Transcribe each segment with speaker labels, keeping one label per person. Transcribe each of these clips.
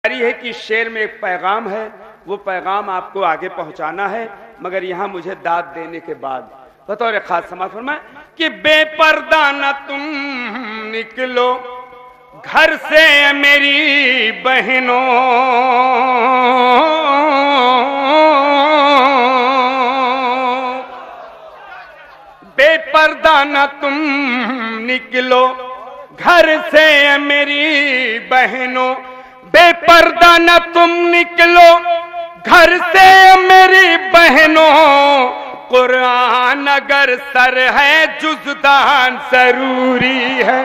Speaker 1: है कि शेर में एक पैगाम है, वो पैगाम आपको आगे पहुंचाना है, मगर यहां मुझे दाद देने के बाद बतौर खास समाज फरमाए कि बेपर्दा न तुम निकलो घर से मेरी बहनों, बेपर्दा न तुम निकलो घर से मेरी बहनों, बेपर्दा न तुम निकलो घर से मेरी बहनों, कुरान अगर सर है जुज़दान जरूरी है,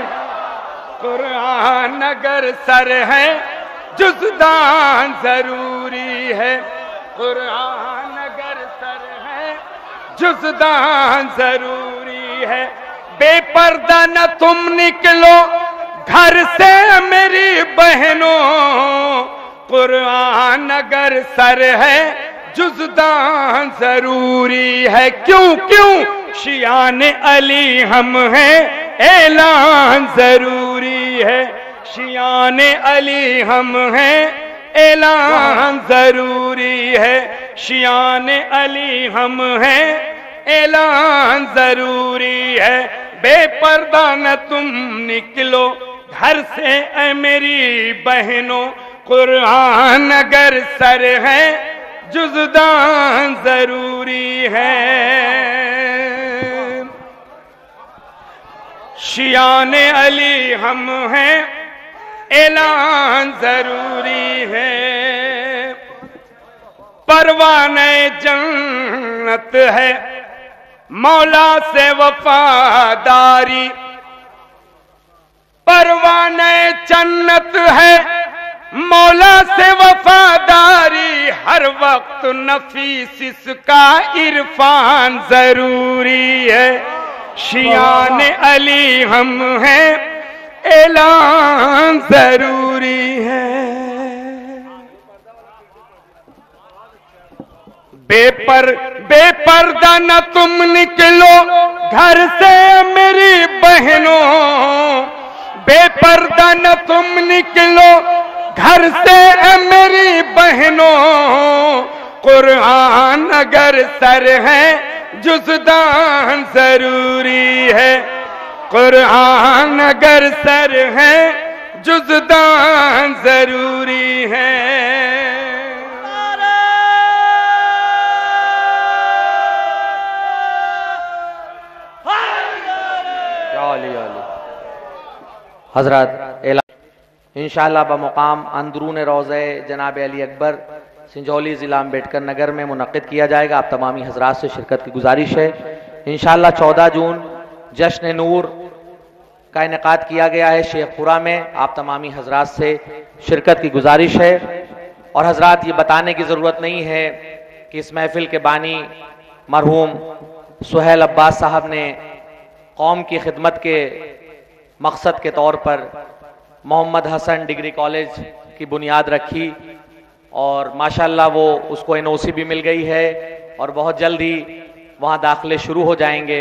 Speaker 1: कुरान अगर सर है जुज़दान जरूरी है, कुरान अगर सर है जुज़दान जरूरी है, बेपर्दा न तुम निकलो घर से मेरी बहनों, कुरान अगर सर है जुज़दान जरूरी है। क्यों क्यों शियान अली हम हैं, ऐलान जरूरी है, शियान अली हम हैं, ऐलान जरूरी है, शियान अली हम हैं, ऐलान जरूरी है, बेपर्दा न तुम निकलो घर से ऐ मेरी बहनों, कुरान अगर सर है जुज़दान जरूरी है, शियान अली हम हैं, ऐलान जरूरी है, परवाने जन्नत है मौला से वफादारी, परवाने जन्नत है मौला से वफादारी, हर वक्त नफीस इसका इरफान जरूरी है, शियान अली हम हैं, ऐलान जरूरी है, बेपर्दा न तुम निकलो घर से मेरी बहनों, बेपर्दा न तुम निकलो घर से मेरी बहनों, कुरान अगर सर है जुज़दान जरूरी है, कुरान अगर सर है जुज़दान जरूरी है।
Speaker 2: हजरत इंशाअल्लाह बमुकाम अंदरून रोज़े जनाब अली अकबर सिंजौली ज़िला अम्बेडकर नगर में मुनक़्क़िद किया जाएगा। आप तमामी हजरात से शिरकत की गुजारिश है। इंशाअल्लाह 14 जून जश्न नूर का इनेकाद किया गया है शेखपुरा में। आप तमामी हजरात से शिरकत की गुजारिश है। और हजरात ये बताने की ज़रूरत नहीं है कि इस महफिल के बानी मरहूम सुहेल अब्बास साहब ने कौम की खिदमत के मकसद के तौर पर मोहम्मद हसन डिग्री कॉलेज की बुनियाद रखी और माशाल्लाह वो उसको एनओसी भी मिल गई है और बहुत जल्द ही वहाँ दाखिले शुरू हो जाएंगे।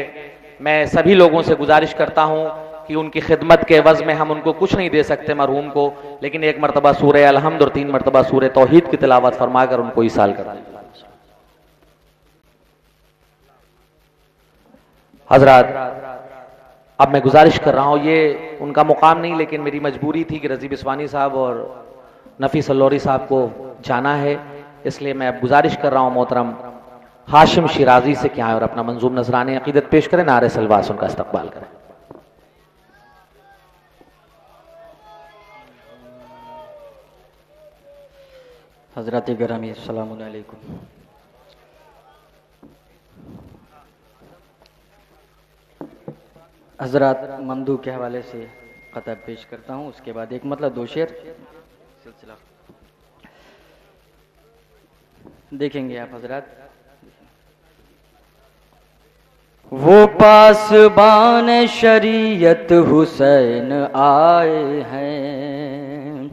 Speaker 2: मैं सभी लोगों से गुजारिश करता हूँ कि उनकी खिदमत के एवज़ में हम उनको कुछ नहीं दे सकते मरहूम को, लेकिन एक मरतबा सूरह अलहम्द और 3 मरतबा सूरह तौहीद की तिलावत फरमाकर उनको ईसाल करा। हजरात अब मैं गुजारिश कर रहा हूँ, ये उनका मुकाम नहीं लेकिन मेरी मजबूरी थी कि रज़ी बिस्वानी साहब और नफीस अल्लौरी साहब को जाना है, इसलिए मैं अब गुजारिश कर रहा हूँ मोहतरम हाशिम शिराजी से क्या है और अपना मंजूम नजराने अकीदत पेश करें, नारे सलवास उनका इस्तकबाल करें।
Speaker 3: हजरत गिरामी अस्सलामु अलैकुम। हजरत ममदू के हवाले से खताब पेश करता हूँ, उसके बाद एक मतलब 2 शेर सिलसिला देखेंगे आप हजरत। वो पासबान शरीयत हुसैन आए हैं,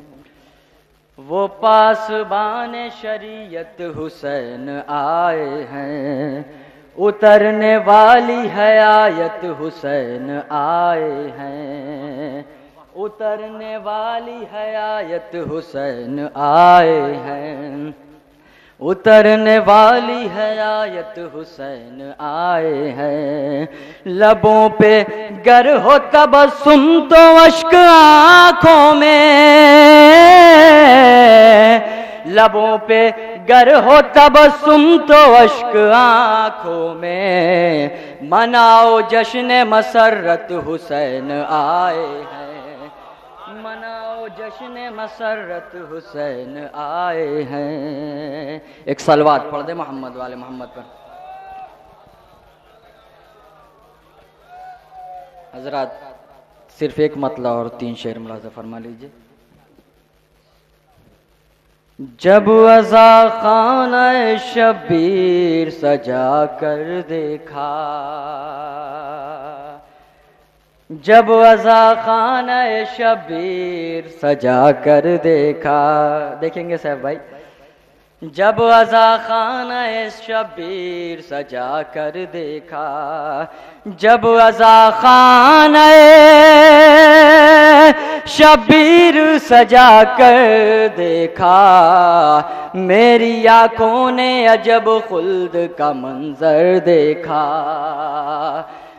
Speaker 3: वो पासबान शरीयत हुसैन आए हैं, उतरने वाली है आयत हुसैन आए हैं, उतरने वाली है आयत हुसैन आए हैं, उतरने वाली है आयत हुसैन आए हैं। लबों पे गर हो तबस्सुम तो अश्क आँखों में, लबों पे गर हो तबस्सुम तो अश्क आँखों में। मनाओ जश्न मसरत हुसैन आए हैं, मनाओ जश्न मसरत हुसैन आए हैं। एक सलवात पढ़ दे मोहम्मद वाले मोहम्मद पर। हजरात सिर्फ एक मतला और 3 शेर मुलाज़ा फरमा लीजिए। जब अज़ा खाना शबीर सजा कर देखा, जब अज़ा खाना शबीर सजा कर देखा, देखेंगे साहब भाई। जब अज़ा खाना शबीर सजा कर देखा, जब अज़ा खाना शबीर सजा कर देखा, मेरी आँखों ने अजब खुल्द का मंजर देखा,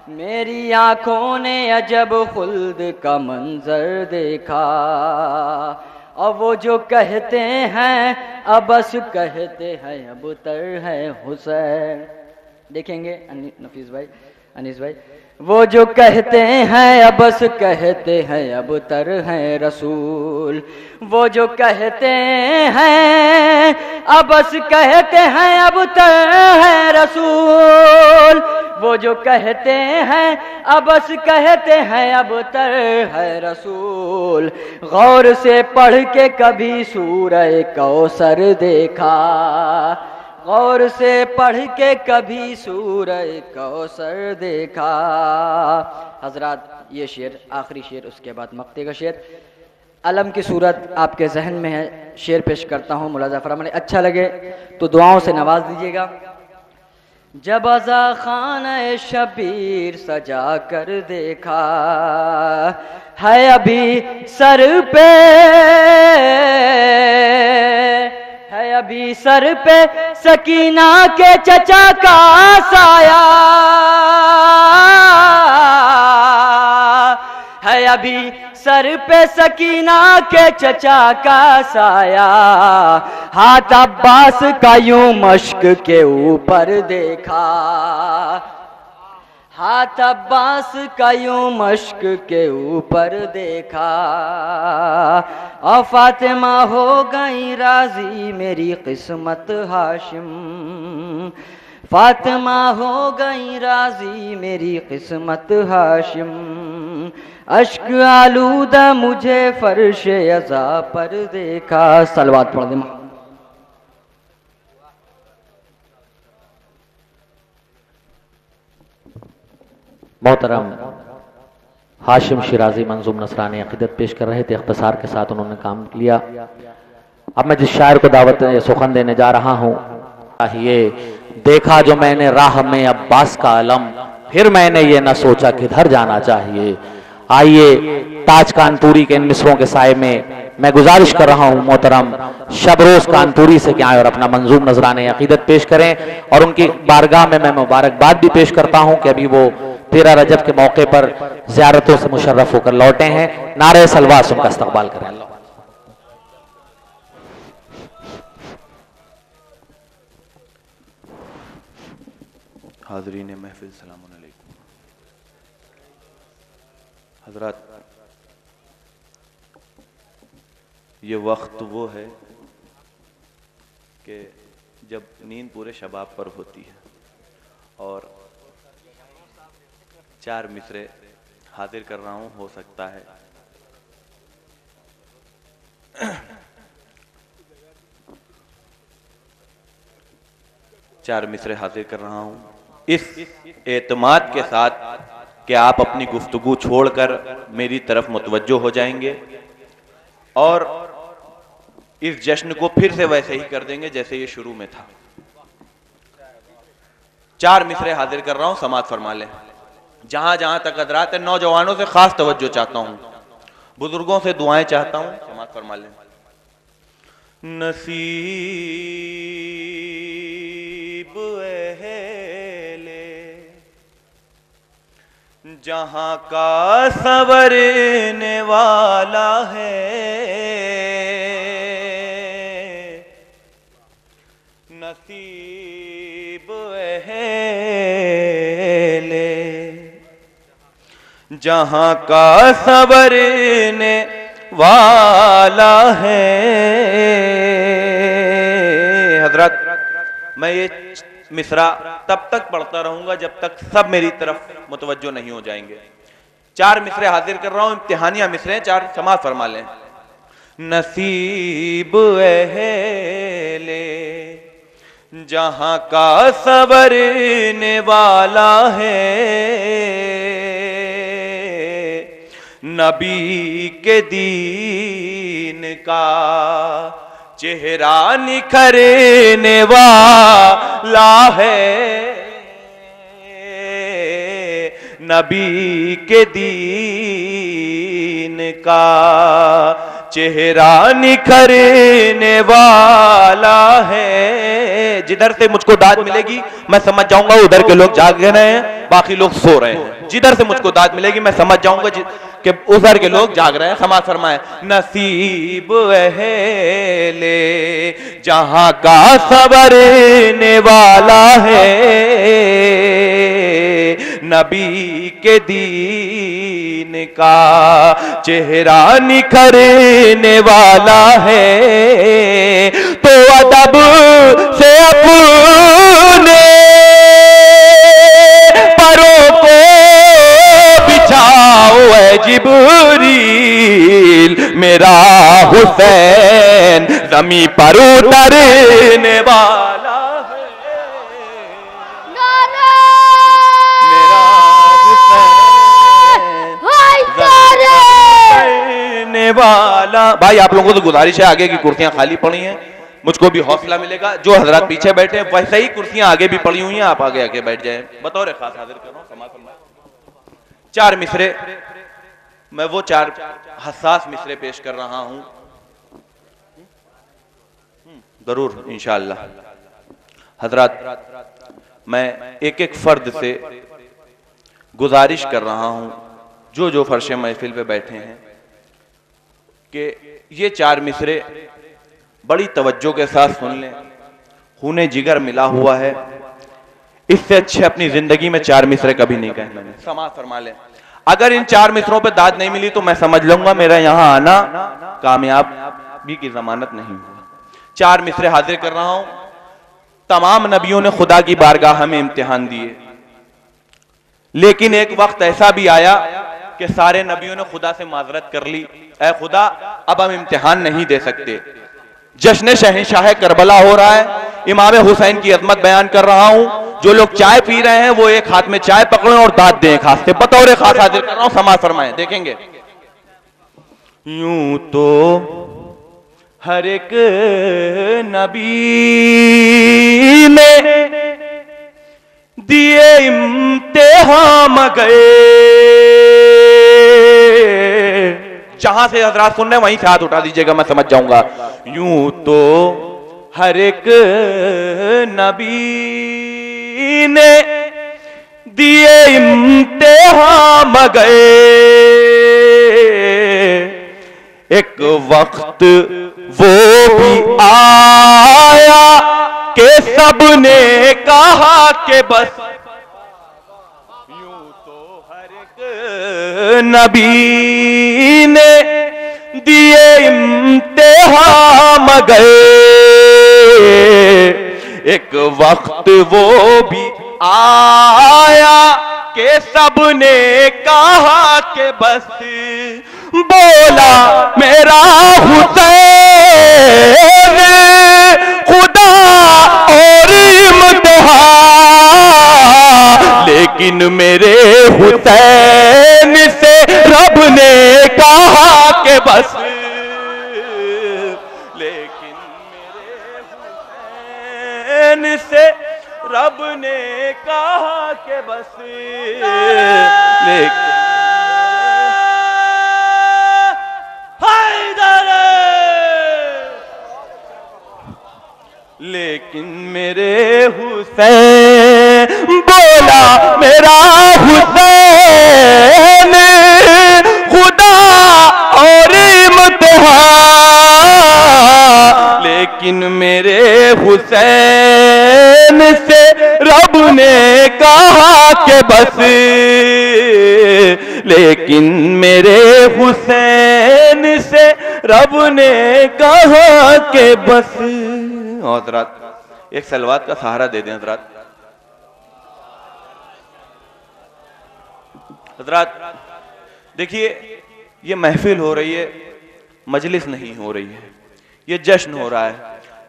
Speaker 3: मेरी आँखों ने अजब खुल्द का मंजर देखा। और वो जो कहते हैं अब बस कहते हैं अब तर है हुसैन, देखेंगे नफीस भाई अनीस भाई। वो जो कहते हैं अब बस कहते हैं अब तर है रसूल, वो जो कहते हैं अब बस कहते हैं अब तर है रसूल, वो जो कहते हैं अब बस कहते हैं अब तर है रसूल। गौर से पढ़ के कभी सूरह कौसर देखा, गौर से पढ़ के कभी सूरह कौसर देखा। हजरात ये शेर आखिरी शेर, उसके बाद मक्ते का शेर। अलम की सूरत आपके जहन में है, शेर पेश करता हूँ, मुलाज़ा फरमाने। अच्छा लगे तो दुआओं से नवाज दीजिएगा। जब अज़ा खाना शबीर सजा कर देखा, है अभी सर पे, है अभी सर पे सकीना के चचा का साया, है अभी सर पे सकीना के चचा का साया। हाथ अब्बास का यूं मश्क के ऊपर देखा, हाथ अब्बास का यूं मश्क के ऊपर देखा। और फातिमा हो गई राजी मेरी किस्मत हाशिम, फातिमा हो गई राजी मेरी किस्मत हाशिम। अश्क आलूदा मुझे फर्श अज़ा पर देखा। सलवात पढ़ दे।
Speaker 2: मोहतरम हाशिम शिराजी मंजूम नसरानी अक़ीदत पेश कर रहे थे, इख्तिसार के साथ उन्होंने काम लिया। अब मैं जिस शायर को दावत सुखन देने जा रहा हूँ, ये देखा जो मैंने राह में अब्बास का अलम, फिर मैंने ये न सोचा किधर जाना चाहिए। आइए ताज कानपुरी के इन मिसरों के साए में मैं गुजारिश कर रहा हूँ मोहतरम शबरोज कानपुरी से कि आए और अपना मंजूम नजराने अक़ीदत पेश करें। और उनकी बारगाह में मैं मुबारकबाद भी पेश करता हूँ कि अभी वो 13 रजब के मौके पर ज़ियारतों से मुशर्रफ होकर लौटे हैं। नारे सलवात उनका इस्तकबाल करें।
Speaker 4: हाज़रीन महफिल सलाम अलैकुम। हज़रात ये वक्त वो है कि जब नींद पूरे शबाब पर होती है और 4 मिसरे हाजिर कर रहा हूँ। हो सकता है चार मिसरे हाजिर कर रहा हूँ इस एतमाद के साथ कि आप अपनी गुफ्तगू छोड़कर मेरी तरफ मुतवज्जो हो जाएंगे और इस जश्न को फिर से वैसे ही कर देंगे जैसे ये शुरू में था। 4 मिसरे हाजिर कर रहा हूं, समाअत फरमा लें। जहां जहां तक हज़रात नौजवानों से खास तवज्जो चाहता हूं। बुजुर्गों से दुआएं चाहता हूं, समाअत फरमा लें। नसीब अहले जहां का संवरने वाला है, नसीब अहले जहां का संवरने वाला है। हजरत, मैं ये मिसरा तब तक पढ़ता रहूंगा जब तक सब मेरी तरफ मुतवज्जो नहीं हो जाएंगे। 4 मिसरे हाजिर कर रहा हूं, इम्तिहानिया मिसरे 4, समाअत फरमा लें। नसीब अहले जहां का संवरने वाला है, नबी के दीन का चेहरा निखरने वाला है, नबी के दीन का चेहरा निखरने वाला है। जिधर से मुझको दाद मिलेगी मैं समझ जाऊंगा उधर के लोग जाग रहे हैं, बाकी लोग सो रहे हैं। जिधर से मुझको दाद मिलेगी मैं समझ जाऊंगा कि उधर के लोग जाग रहे हैं। समाअत फरमाए। नसीब अहले जहां का संवरने वाला है, नबी के दीन का चेहरा निखरने वाला है। तो अदब से अपने परों को बिछाओ ऐ जिब्रील, मेरा हुसैन ज़मीं पर उतरने वाला है। मेरा हुसैन वाला। भाई आप लोगों से गुजारिश है, आगे की कुर्सियां खाली पड़ी हैं, मुझको भी हौसला मिलेगा। जो हजरात पीछे बैठे हैं वैसे ही कुर्सियां आगे भी पड़ी हुई हैं, आप आगे आके बैठ जाएं। बतौर खास हाजिर कर रहा हूं, समाअत फरमाएं। 4 मिसरे, मैं वो 4 हसास मिसरे पेश कर रहा हूं, जरूर इंशाअल्लाह। हजरात, मैं एक एक फर्द से गुजारिश कर रहा हूं, जो फर्शे महफिल पे बैठे हैं, कि ये 4 मिसरे बड़ी तवज्जो के साथ सुन लें। खूने जिगर मिला हुआ है, इससे अच्छे अपनी जिंदगी में 4 मिसरे कभी नहीं कहे मैंने। समाअत फरमा लें। अगर इन 4 मिसरों पे दाद नहीं मिली तो मैं समझ लूंगा मेरा यहां आना कामयाबी की जमानत नहीं हुआ। 4 मिसरे हाजिर कर रहा हूं। तमाम नबियों ने खुदा की बारगाह में इम्तिहान दिए, लेकिन एक वक्त ऐसा भी आया कि सारे नबियों ने खुदा से माजरत कर ली, ऐ खुदा अब हम इम्तिहान नहीं दे सकते। जश्न शहंशाह करबला हो रहा है, इमाम हुसैन की अजमत बयान कर रहा हूं। जो लोग चाय पी रहे हैं वो एक हाथ में चाय पकड़ें और दाद दें खास से। बतौर खास हाजिर कर रहा हूं, समाअत फरमाएं। देखेंगे यूं तो हर एक नबी ने दिए इम्तिहान गए। जहां से हजरात सुन रहे हैं वहीं से हाथ उठा दीजिएगा, मैं समझ जाऊंगा। यूं तो हर एक नबी ने दिए इम्तिहान गए, एक वक्त वो भी आया कि सबने कहा कि बस। यूं तो हर एक नबी ने दिए इम्तिहान गए, एक वक्त वो भी आया कि सबने कहा कि बस। बोला मेरा हुसैन खुदा और इम्तिहान, लेकिन मेरे हुसैन से रब ने कहा कि बस। लेकिन मेरे हुसैन से रब ने कहा कि बस। लेकिन लेकिन मेरे हुसैन बोला मेरा हुसैन खुदा और इम्तिहान, लेकिन मेरे हुसैन से रब ने कहा कि बस, लेकिन मेरे हुसैन से रब ने कहा कि बस। और हज़रात एक सलवात का सहारा दे दें हज़रात। हज़रात देखिए, ये महफिल हो रही है, मजलिस नहीं हो रही है, ये जश्न हो रहा है।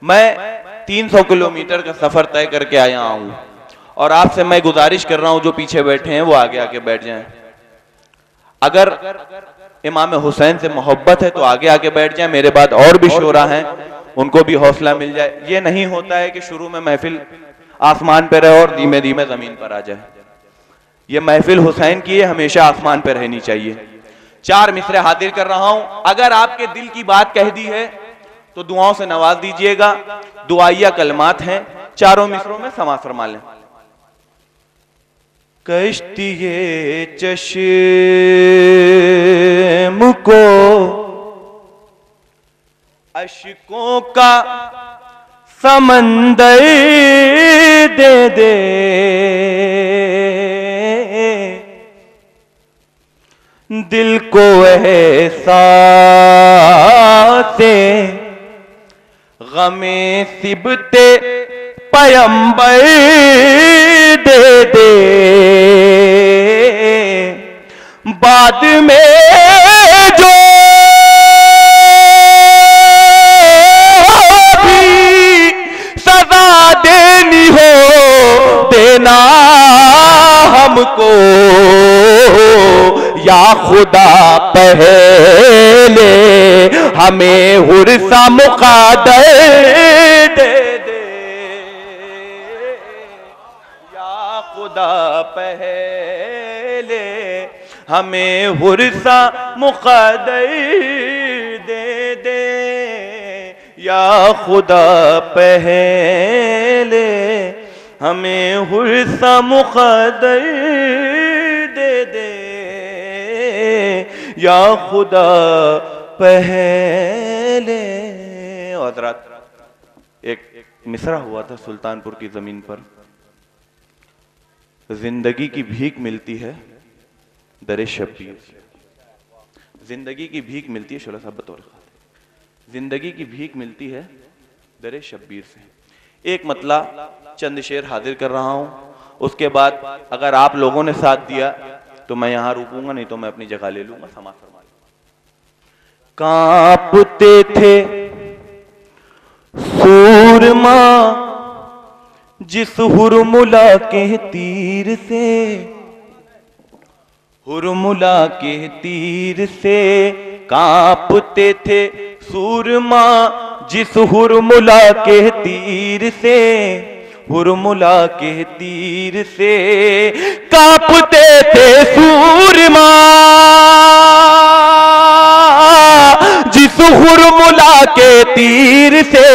Speaker 4: मैं 300 किलोमीटर का सफर तय करके आया हूं और आपसे मैं गुजारिश कर रहा हूं जो पीछे बैठे हैं वो आगे आके बैठ जाएं। अगर इमाम हुसैन से मोहब्बत है तो आगे आके बैठ जाएं, मेरे बाद और भी शोरा हैं उनको भी हौसला मिल जाए। ये नहीं होता है कि शुरू में महफिल आसमान पे रहे और धीमे धीमे जमीन पर आ जाए। ये महफिल हुसैन की है, हमेशा आसमान पे रहनी चाहिए। 4 मिसरे हाजिर कर रहा हूं, अगर आपके दिल की बात कह दी है तो दुआओं से नवाज दीजिएगा। दुआइया कलमात हैं, चारों मिसरों में समाज फरमा लें। कश्तिये चश्म को अश्कों का समंदर दे दे, दिल को एहसासे गमे सिबते पयंबर दे दे, बाद में जो भी सजा देनी हो देना हमको, या खुदा पहले हमें हुर्सा मुक़ादर दे दे, या खुदा पहले हमें हुर्सा मुक़ादर दे दे, या खुदा पहले हमें हुर्सा मुक़ादर दे दे, या खुदा पहले। और हज़रात एक मिसरा हुआ था सुल्तानपुर की जमीन पर, जिंदगी की भीख मिलती है दरे शब्बीर, जिंदगी की भीख मिलती है शोला साहब बतौर खाते, जिंदगी की भीख मिलती है दरे शब्बीर से। एक मतला चंद शेर हाजिर कर रहा हूं, उसके बाद अगर आप लोगों ने साथ दिया तो मैं यहां रुकूंगा, नहीं तो मैं अपनी जगह ले लूंगा। समाज फरमा। कांपते थे सूरमा जिस हुरमुला के तीर से, हुरमुला के तीर से कांपते थे सूरमा जिस हुरमुला के तीर से, हुरमुला के तीर से कांपते थे सूरमा जिस हुरमुला के तीर से,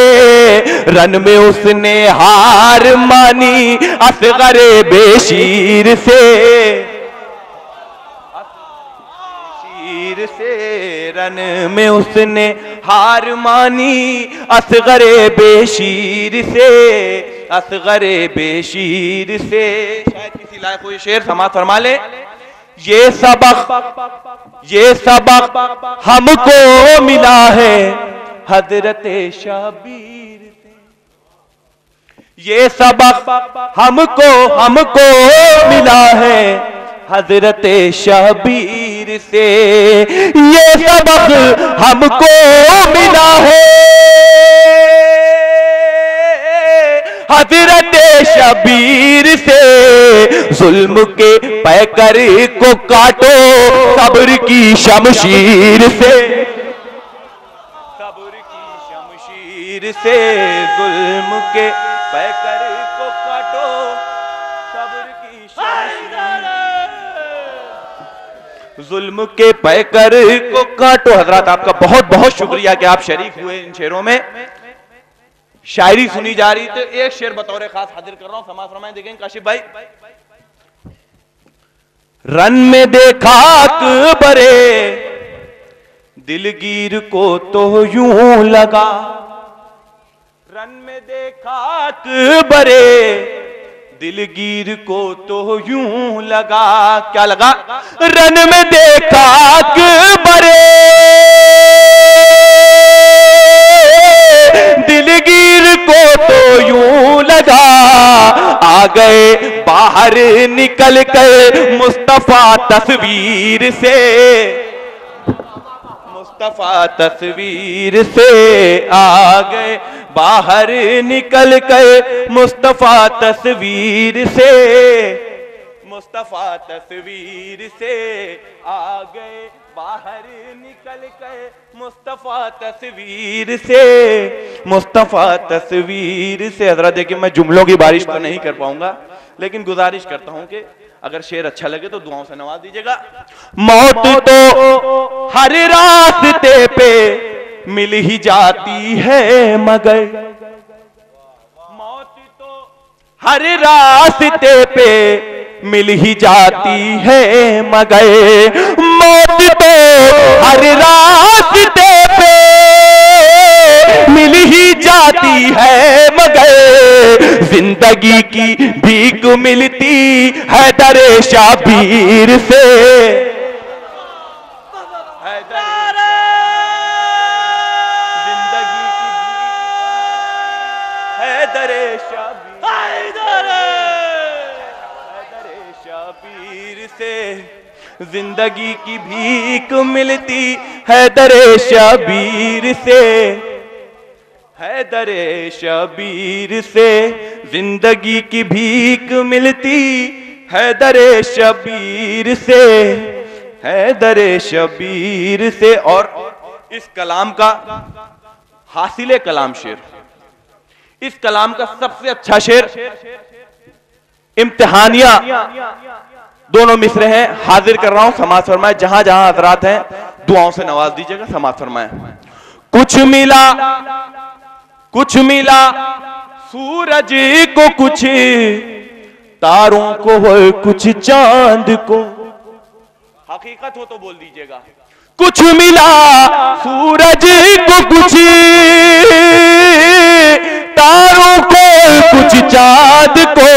Speaker 4: रन में उसने हार मानी असगरे बेशीर से, से रन में उसने हार मानी असगरे बेशीर से, असगरे बेशीर से। शायद किसी लायक कोई शेर समाज फरमा ले। ये सबक हमको मिला है हजरते शाबीर से, ये सबक हमको मिला है हजरते शाबीर से, ये सबक हमको मिला है हजरते शबीर से। जुल्म के पैकर को काटो सब्र की शमशीर से, सब्र की शमशीर से। जुल्म के पैकर को काटो सब्र की शमशीर, जुल्म के पैकर को काटो। हजरत आपका बहुत बहुत शुक्रिया कि आप शरीक हुए इन शेरों में। शायरी सुनी जा रही, तो एक शेर बतौर खास हाजिर कर रहा हूं, समाज फरमाएं। देखेंगे काशिफ भाई। रन में देखा अकबरे दिलगीर को तो यूं लगा, रन में देखा अकबरे दिलगीर को तो यूं लगा, क्या लगा? रन में देखा अकबरे दिलगीर को तो यूं लगा, आ गए बाहर निकल कर मुस्तफा तस्वीर से, मुस्तफा तस्वीर से आ गए बाहर निकल कर मुस्तफा तस्वीर से, मुस्तफा तस्वीर से आ गए बाहर निकल कर मुस्तफा तस्वीर से, मुस्तफा तस्वीर से। हजरत देखिए मैं जुमलों की बारिश तो नहीं कर पाऊंगा, लेकिन गुजारिश करता हूं कि अगर शेर अच्छा लगे तो दुआओं से नवाज दीजिएगा। मौत तो हर रास्ते पे मिल ही जाती है मगर, मौत तो हर रास्ते पे मिल ही जाती है मगर, मौत तो हर रास्ते पे मिल ही जाती है मगर, जिंदगी की भीख मिलती है दरे शाबीर से, जिंदगी की भीख मिलती है दरे शबीर से, है दरे शबीर से, जिंदगी की भीख मिलती है दरे शबीर से, है दरे शबीर से। और इस कलाम का हासिले कलाम शेर, इस कलाम का सबसे अच्छा शेर इम्तिहानिया, दोनों मिसरे हैं, हाजिर कर रहा हूं, समाज फरमाए। जहां जहां हजरात हैं दुआओं से नवाज दीजिएगा, समाज फरमाए। कुछ मिला सूरज को, कुछ तारों को और कुछ चांद को, हकीकत हो तो बोल दीजिएगा। कुछ मिला सूरज को, कुछ तारों को, कुछ चांद को,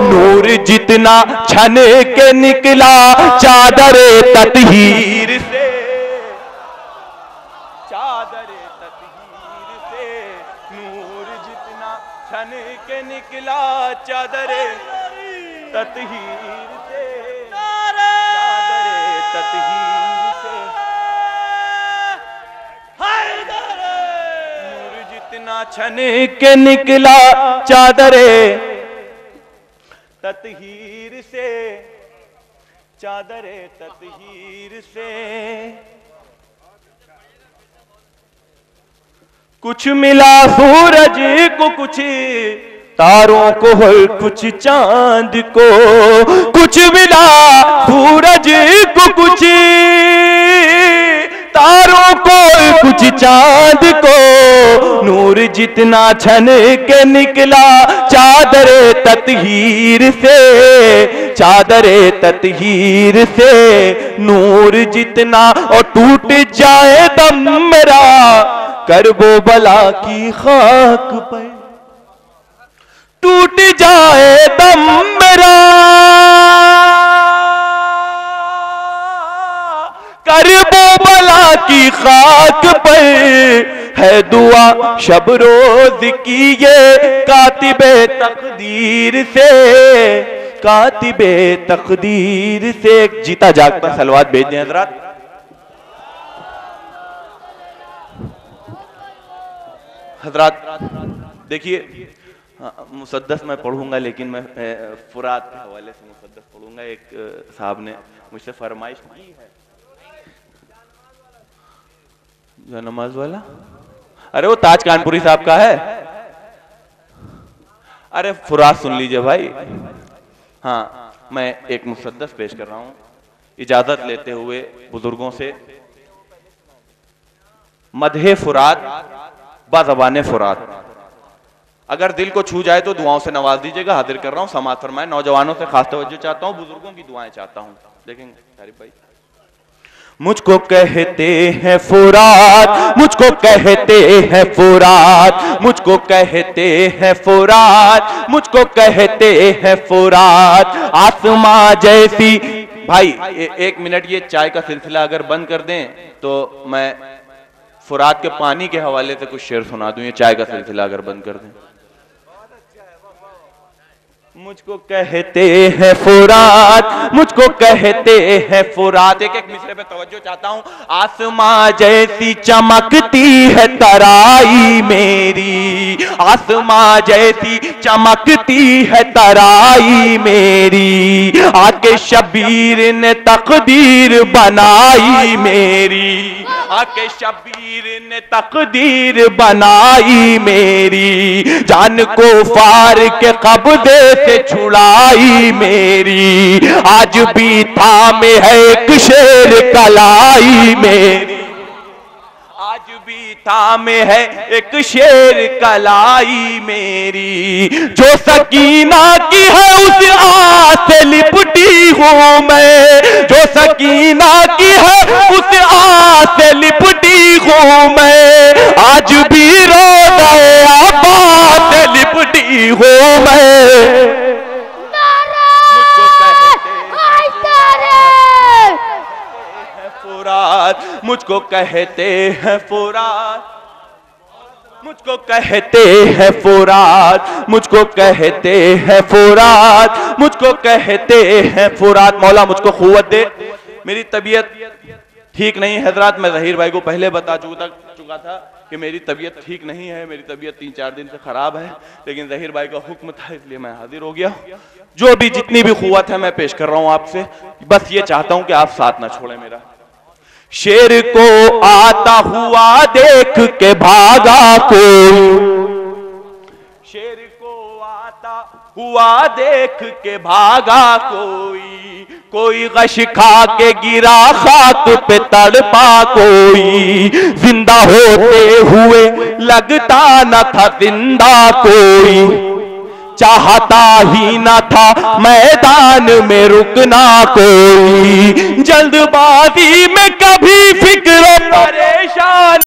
Speaker 4: नूर जितना छन के निकला चादर ततहीर से, चादर ततहीर से, नूर जितना छन के निकला चादर ततहीर से, चादर ततहीर से, नूर जितना छन के निकला चादर ततहीर से, चादर ततहीर से। कुछ मिला सूरज को, कुछ तारों को और कुछ चांद को, कुछ मिला सूरज को, कुछ तारों को, कुछ चांद को, नूर जितना छन के निकला चादर ततहीर से, चादर ततहीर से, नूर जितना। और टूट जाए दम मेरा करबो बला की खाक पर, टूट जाए दम मेरा करबो बला की खाक पर, है दुआ शब रोज की ये कातिबे तकदीर से, कातिबे तकदीर से। एक जीता जागता सलवात भेज दें हजरात। हजरात देखिए मुसद्दस मैं पढ़ूंगा, लेकिन मैं फुरात के हवाले से मुसद्दस पढ़ूंगा। एक साहब ने मुझसे फरमाइश की है, जो नमाज वाला, अरे वो ताज कानपुरी साहब का है। अरे फुरात सुन लीजिए भाई। हाँ, मैं एक मुसद्दस पेश कर रहा हूं इजाजत लेते हुए बुजुर्गों से। मदहे फुरात बाज़बाने फुरात, अगर दिल को छू जाए तो दुआओं से नवाज दीजिएगा। हाजिर कर रहा हूं, समाअत फरमाएं। नौजवानों से खास तवज्जो चाहता हूं, बुजुर्गों की दुआएं चाहता हूं। देखेंगे तारिफ भाई। मुझको कहते हैं फुरात, मुझको कहते हैं फुरात, मुझको कहते हैं फुरात, मुझको कहते हैं फुरात, आसमां जैसी। भाई एक मिनट, ये चाय का सिलसिला अगर बंद कर दें तो मैं फुरात के पानी के हवाले से कुछ शेर सुना दूं। ये चाय का सिलसिला अगर बंद कर दें। मुझको कहते हैं फुरात, मुझको कहते हैं फुरात। एक एक मिसरे पे तवज्जो चाहता हूं। आसमां जैसी चमकती है तराई मेरी, आसमां जैसी चमकती है तराई मेरी, आके शबीर ने तकदीर बनाई मेरी, आके शबीर ने तकदीर बनाई मेरी, जान को फार के कब्जे से छुड़ाई मेरी, आज भी थामे है एक शेर कलाई मेरी, आज भी थामे है एक शेर कलाई मेरी, जो सकीना की है उस आस से लिपटी हूं मैं, जो सकीना की है उस आस से लिपटी हूं मैं, आज भी रोज़े आबाद से लिपटी हूं मैं। मुझको कहते हैं फुरात, मुझको कहते हैं फुरात, मुझको कहते हैं फुरात, मुझको कहते हैं फुरात। मौला मुझको क़ुव्वत दे। मेरी तबीयत ठीक नहीं है हजरात। मैं ज़हीर भाई को पहले बता चुका था कि मेरी तबीयत ठीक नहीं है, मेरी तबीयत 3-4 दिन से खराब है, लेकिन ज़हीर भाई का हुक्म था इसलिए मैं हाजिर हो गया। जो भी जितनी भी क़ुव्वत है मैं पेश कर रहा हूं आपसे। बस ये चाहता हूं कि आप साथ ना छोड़ें मेरा। शेर को आता हुआ देख के भागा कोई, शेर को आता हुआ देख के भागा कोई, कोई गश खा के गिरा खाक पे तड़पा कोई, जिंदा होते हुए लगता न था जिंदा कोई, चाहता ही न था मैदान में रुकना कोई, जल्दबाजी में कभी फिक्र परेशान